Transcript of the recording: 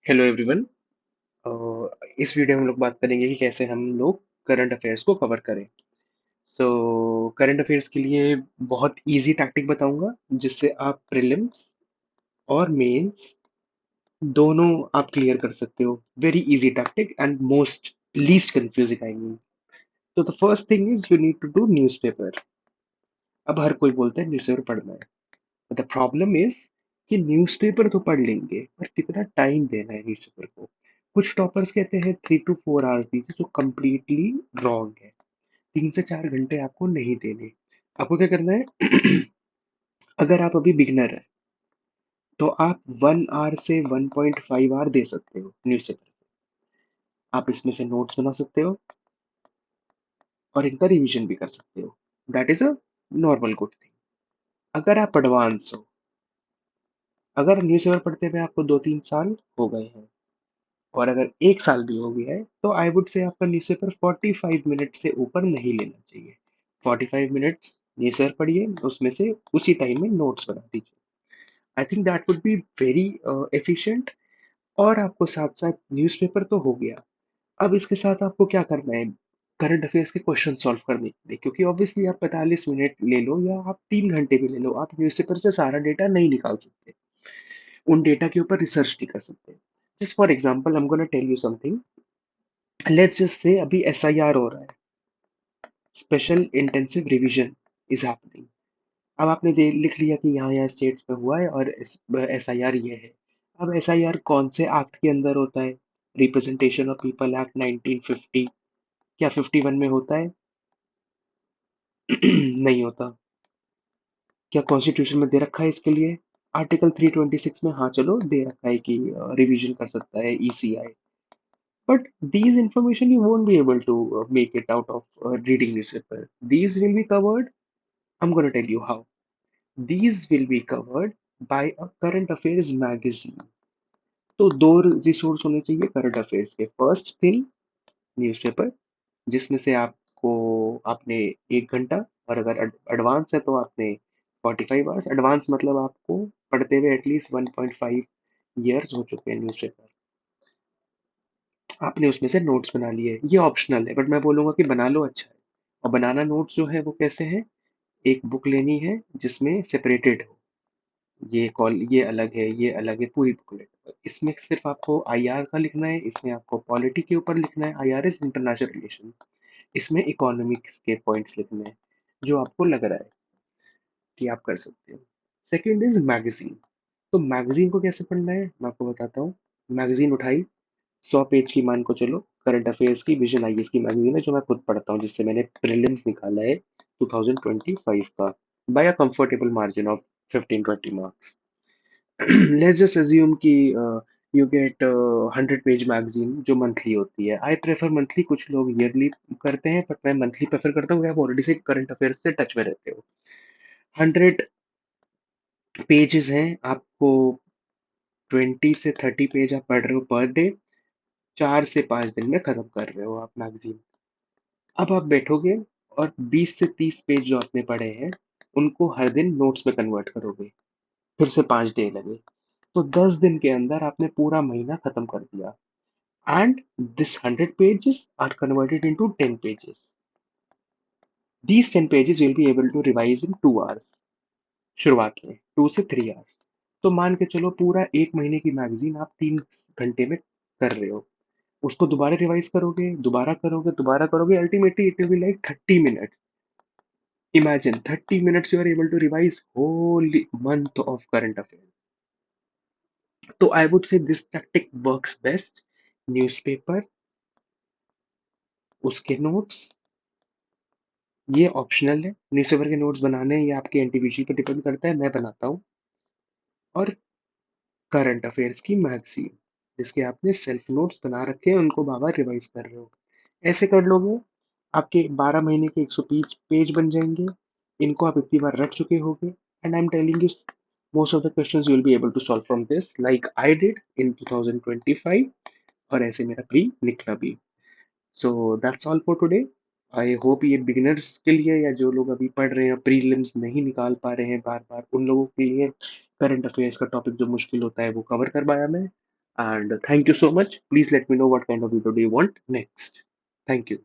Hello everyone. इस video में हम लोग बात करेंगे कि कैसे हम लोग करंट अफेयर्स को कवर करें। तो करंट अफेयर्स के लिए बहुत इजी टैक्टिक बताऊंगा जिससे आप प्रीलिम्स और मेंस दोनों आप क्लियर कर सकते हो। Very easy tactic and most least confusing I mean. तो the first thing is you need to do newspaper. अब हर कोई बोलता है न्यूज़पेपर पढ़ना है। द प्रॉब्लम इज कि न्यूज़पेपर तो पढ़ लेंगे पर कितना टाइम देना है न्यूज़पेपर को। कुछ टॉपर्स कहते हैं 3 to 4 आवर्स दीजिए जो कम्प्लीटली रॉन्ग है। 3 से 4 घंटे आपको नहीं देने। आपको क्या करना है अगर आप अभी बिगनर है तो आप 1 आवर से 1.5 आवर दे सकते हो न्यूज़पेपर। आप इसमें से नोट्स बना सकते हो और इनका रिवीजन भी कर सकते हो। That is a normal good thing. अगर आप एडवांस हो, अगर न्यूज़पेपर पढ़ते हुए आपको 2-3 साल हो गए हैं और अगर 1 साल भी हो गया है तो आई वुड से आपका न्यूज़पेपर 45 मिनट से ऊपर नहीं लेना चाहिए। 45 मिनट्स न्यूज़पेपर पढ़िए, उसमें से उसी टाइम में नोट्स बना दीजिए। I think that would be very efficient. और आपको साथ साथ न्यूज़पेपर तो हो गया। अब इसके साथ आपको क्या करना है करंट अफेयर्स के क्वेश्चन सॉल्व करने के लिए, क्योंकि ऑब्वियसली आप 45 मिनट ले लो या आप 3 घंटे भी ले लो, आप न्यूज़पेपर से सारा डेटा नहीं निकाल सकते। उन डेटा के ऊपर रिसर्च नहीं कर सकते। Just for example I am gonna tell you something. Let's just say अभी एसआईआर हो रहा है, special intensive revision is happening. अब आपने लिख लिया कि यहाँ यहाँ स्टेट्स में हुआ है और एसआईआर ये है। अब एसआईआर कौन से एक्ट के अंदर होता है? Representation of people act 1950। क्या 51 में होता है? नहीं होता। क्या कॉन्स्टिट्यूशन में दे रखा है इसके लिए? आर्टिकल 326 में हाँ चलो दे रखा है कि रिवीजन कर सकता है ECI. But these information you won't be able to make it out of reading newspaper. These will be covered. I'm going to tell you how. These will be covered by a current affairs magazine. तो दो resource होने चाहिए current affairs के। First thing newspaper, जिसमें से आपको आपने 1 घंटा, और अगर एडवांस है तो आपने 45 आवर्स। एडवांस मतलब आपको पढ़ते हुए एटलीस्ट 1.5 ईयर्स हो चुके हैं न्यूज़पेपर। आपने उसमें से नोट्स बना लिए, ये ऑप्शनल है बट मैं बोलूंगा कि बना लो, अच्छा है। और बनाना नोट्स जो है वो कैसे है? एक बुक लेनी है जिसमें सेपरेटेड हो, ये कॉल ये अलग है ये अलग है, पूरी बुकलेट। इसमें सिर्फ आपको आईआर का लिखना है, इसमें आपको पॉलिटी के ऊपर लिखना है, आईआर इज इंटरनेशनल रिलेशन। इसमें इकोनॉमिक्स के पॉइंट्स लिखने हैं जो आपको लग रहा है कि आप कर सकते हो। Second is magazine. तो मैगजीन को कैसे पढ़ना है मैं आपको बताता हूँ। मैगजीन उठाई, 100 पेज की मान को चलो, करंट अफेयर्स की विजन आईएएस की मैगजीन है जो मैं खुद पढ़ता हूँ, जिससे मैंने प्रीलिम्स निकाला है 2025 का by a comfortable margin of 15-20 marks. Let's just assume कि यू गेट 100 पेज मैगजीन जो मंथली होती है। आई प्रेफर मंथली, कुछ लोग ईयरली करते हैं बट मैं मंथली प्रेफर करता हूँ। आप ऑलरेडी से करंट अफेयर्स से टच में रहते हो। 100 पेजेस हैं आपको, 20 से 30 पेज आप पढ़ रहे हो पर डे। 4 से 5 दिन में खत्म कर रहे हो आप मैगजीन। अब आप बैठोगे और 20 से 30 पेज जो आपने पढ़े हैं उनको हर दिन नोट्स में कन्वर्ट करोगे। फिर से 5 डे लगे, तो 10 दिन के अंदर आपने पूरा महीना खत्म कर दिया। And this 100 pages are converted into 10 pages. These 10 pages will be able to revise in 2 hours, शुरुआत में 2 से 3 आवर्स। तो मान के चलो पूरा एक महीने की मैगजीन आप 3 घंटे में कर रहे हो। उसको दोबारा रिवाइज करोगे, दोबारा करोगे, दोबारा करोगे, ultimately it will be like 30 minute. Imagine 30 minutes you are able to revise whole month of current affairs. So I would say this tactic works best. Newspaper, उसके नोट्स, ये ऑप्शनल है। न्यूज़पेपर के notes बनाने ये आपके NTPC पर depend करता है, मैं बनाता हूँ। और करंट अफेयर्स की मैगजीन जिसके आपने सेल्फ नोट्स बना रखे हैं, उनको बार बार रिवाइज कर रहे हो। ऐसे कर लोगे, आपके 12 महीने के 120 पेज बन जाएंगे। इनको आप इतनी बार रट चुके होगे and I am telling you most of the questions you will be able to solve from this like I did in 2025, और ऐसे मेरा प्री निकला भी। So that's all for today. I hope ये बिगिनर्स के लिए या जो लोग अभी पढ़ रहे हैं प्रीलिम्स नहीं निकाल पा रहे हैं बार बार, उन लोगों के लिए करंट अफेयर्स का टॉपिक जो मुश्किल होता है वो कवर कर पाया मैं। And thank you so much. Please let me know what kind of video do you want next. Thank you.